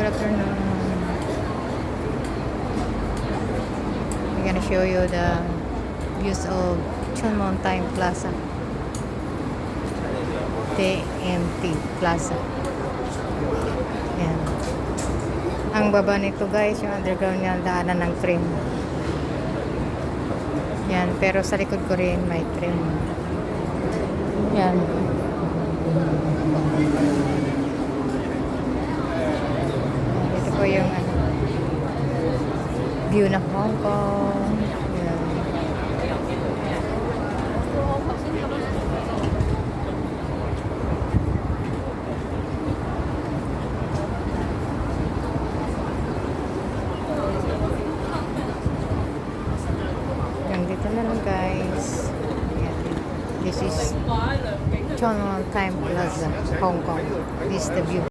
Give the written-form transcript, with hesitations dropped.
Good afternoon. I'm gonna show you the views of Chon Mountain Plaza. TMT Plaza. Yan. Ang baba nito guys, yung underground niya, daanan ng train. Yan, pero sa likod ko rin may train. Yan. Ito po yung view ng Hong Kong. Yan. Dito na lang guys. Yan. This is Chon Mountain Plaza, Hong Kong. This is the view.